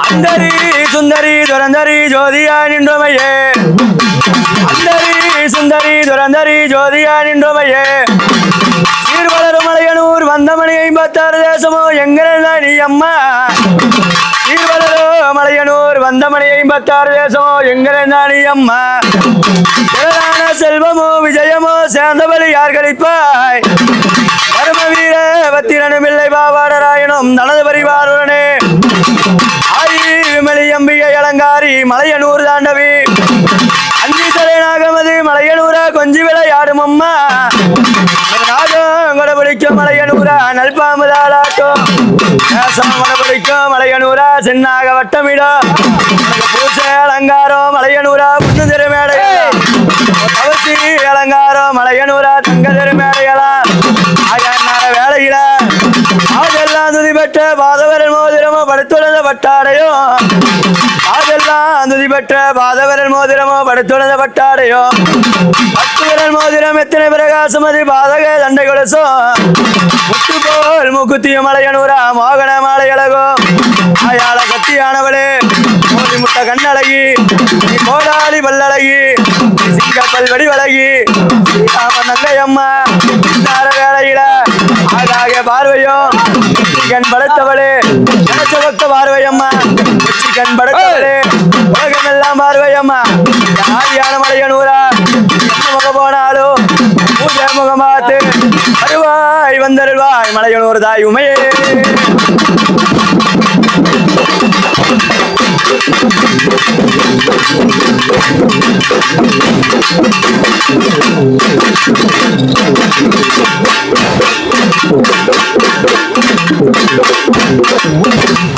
அந்தரி சுந்தரி துரந்தரி ஜோதியா நின்றோமையே அந்தரி சுந்தரி துரந்தரி ஜோதியா நின்றோமையே சீர்வளரும் மலையனூர் வந்தமணி 56 தேசமோ எங்கன நீ அம்மா சீர்வளரும் மலையனூர் வந்தமணி 56 தேசமோ எங்கன நீ அம்மா திரளான செல்வமோ விஜயமோ சேர்ந்தபடி யார் கழிப்பாய் கர்ம வீர பத்திரனும் இல்லை பாவாடராயனும் தனது பரிவாருடனே ஆயி விமலி அம்பிகை அலங்காரி மலையனூர் தாண்டவி அஞ்சி தலைநாகமது மலையனூரா கொஞ்சி விளையாடும் அம்மா நாகம் கொடபிடிக்கும் மலையனூரா நல்பாமுதாளாட்டும் நேசம் கொடபிடிக்கும் மலையனூரா சின்னாக வட்டமிடும் பூச அலங்காரம் மலையனூரா புண்ணு திருமேடை கவசி அலங்காரம் மலையனூரா தங்க திருமேடையெல்லாம் வேலையில அதெல்லாம் துதி பெற்ற பாதவரல் மோதிரமோ படுத்துழந்த பட்டாடையோ அதெல்லாம் துதி பெற்ற பாதவரல் மோதிரமோ படுத்துழந்த பட்டாடையோ 10 விரல் மோதிரம் எத்தனை பிரகாசம் அது பாதக தண்டை கொலசோ முத்து போல் மூக்குத்திய மலையனூரா மோகன மாலை அழகோ ஆயாள கத்தியானவளே மோதி முட்ட கண்ணழகி நீ கோடாளி பல்லழகி சிங்க பல்வடி வழகி நல்லையம்மா வேலையில ஆகாக பார்வையோ கண் படைத்தவளே நினைச்ச பக்த பார்வையம்மா கண் படைத்தவளே உலகமெல்லாம் பார்வையம்மா ஆதியான மலையனூரா முக போனாலும் பூஜை முகம் பார்த்து வருவாய் வந்தருள்வாய் மலையனூர் தாய் உமையே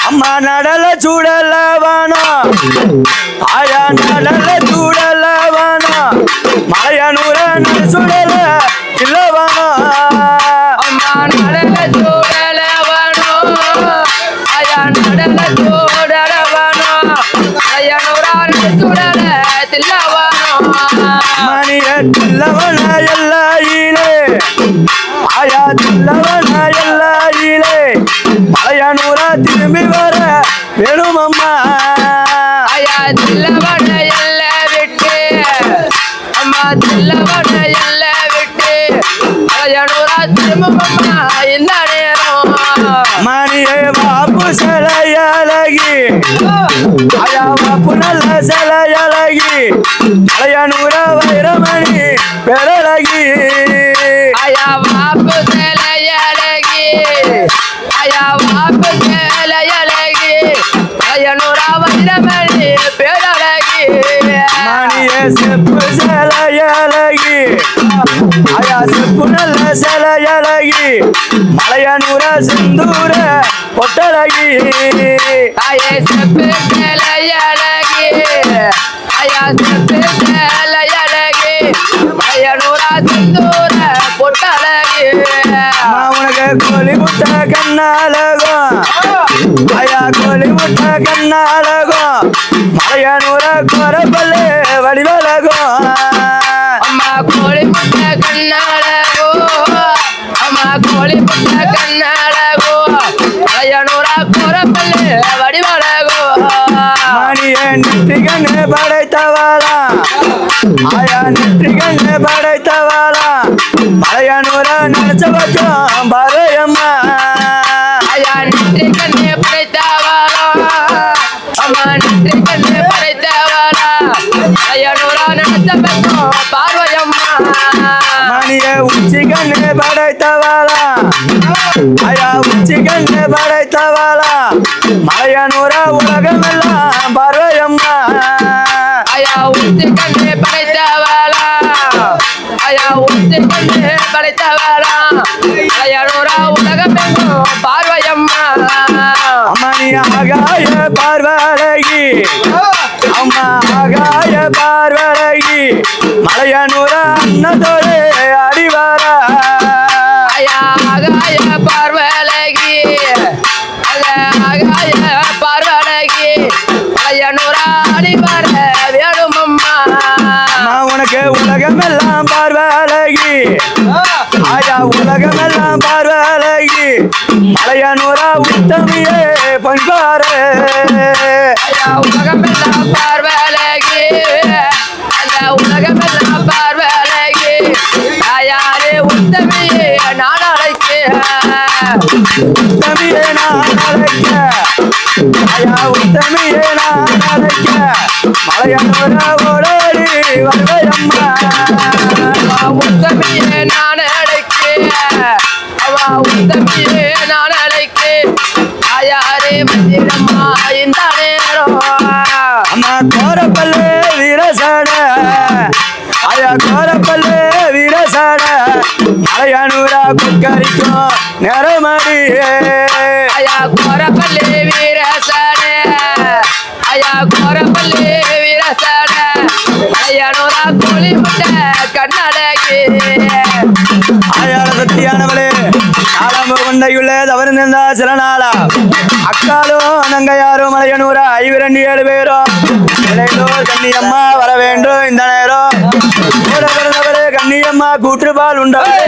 அம்மா நடல சூடல வானா ஆயா நடல சூடல வானா மலையனூர நட சுடல இல்லவானா அம்மா நடல சூடல வானோ ஆயா நடல சூடல வானோ மலையனூர நட சுடல தில்லவானோ மணிய தில்லவன எல்லாயிலே ஆயா தில்லவன எல்லாயிலே மலையனூரா திரும்பி வர வேணும் அம்மா ஆயா தில்லவன எல்லாம் விட்டு அம்மா தில்லவன எல்லாம் விட்டு மலையனூரா திரும்பம்மா இந்த நேரம் மணியே வாப்பு சிலையழகி ஆயா வாப்பு நல்ல சிலையழகி மலையனூரா வைரமணி பெறழகி ஆயா வாப்பு சிலையழகி ஆயா வாப்பு சிலையழகி மலையனூரா வைரமணி பேரழகி மணியே செப்பு சிலையழகி ஆயா செப்பு நல்ல சிலையழகி மலையனூரா சிந்தூர பொட்டழகி ஆயே செப்பு சிலையழகி ஆயா செப்பு சிலையழகி மலையனூரா சிந்தூர பொட்டழகி உனக்கு கோழி முட்டை கண்ணாலகம் ஆயா கோழி முட்டை கண்ணாலகம் மலையனூர கோரப்பல்லு வடிவலகம் அம்மா கோழி முட்டை கண்ணாலகோ அம்மா கோழி முட்டை கண்ணாலகோ மலையனூரா கோரப்பல்லு வடிவலகோ மணியே நெற்றி கண்ணு படைத்தவாளா ஆயா நெற்றி கண்ணு படைத்தவாளா மலையனூர நினைச்ச பக்கம் பாரையம்மா ஆயா நெற்றி கண்ணு படைத்தவாளா அம்மா நெற்றி கண்ணு படைத்தவாளா மலையனூரா நினைச்ச பக்கம் பார்வையம்மா மணியே உச்சி கண்ணு படைத்தவாளா ஆயா உச்சி கண்ணு படைத்தவாளா மலையனூர உலகமெல்லாம் பார்வையம்மா ஆயா உச்சி கண்ணு படைத்தவாளா ஆயா உச்சி கண்ணு படைத்தவாளா மலையனூரா உலகமெங்கும் பார்வையம்மா மணி ஆகாய பார்வழகி அம்மா ஆகாய பார்வழகி மலையனூர அன்னதோடு அடிவார ஆயா ஆகாய பார்வழகி ஆகாய பார்வழகி மலையனூரா அடிவார வேணுமம்மா உனக்கு உலகமெல்லாம் பார்வழகி ஆயா உலகமெல்லாம் பார்வழகி மலைய மலையனூரா உத்தமியே பண்பாரு ஐயா உலகமெல்லாம் பார்வலகி அந்த உலகமெல்லாம் பார்வலகி தாயாரே உத்தமியே நான் அழைக்க உத்தமியே நான் அழைக்க ஐயா உத்தமியே நான் அழைக்க மலையனூரா ஓடோடி வருவையம்மா உத்தமியே நான் அழைக்க அவா உத்தமியே நான் அழைக்க தாயாரே மந்திரம்மா இந்த நேரம் அம்மா கோரப்பல்லு வீரசட ஐயா கோரப்பல்லு வீரசட மலையனூரா குக்கரிக்கும் நேரமடியே ஐயா கோரப்பள்ளி வீரசனே ஐயா கோரப்பள்ளி வீரசனே ஐயனூரா கோழி முட்டை கண்ணழகி ஆயாள சக்தியானவளே நாளாம்பு கொண்டையுள்ள தவறு நின்றா சில நாளா அக்காலும் நங்கையாரும் மலையனூரா 57 பேரும் இளையோர் கண்ணியம்மா வர வேண்டும் இந்த நேரம் கூட பிறந்தவளே கண்ணியம்மா கூற்றுபால் உண்டவளே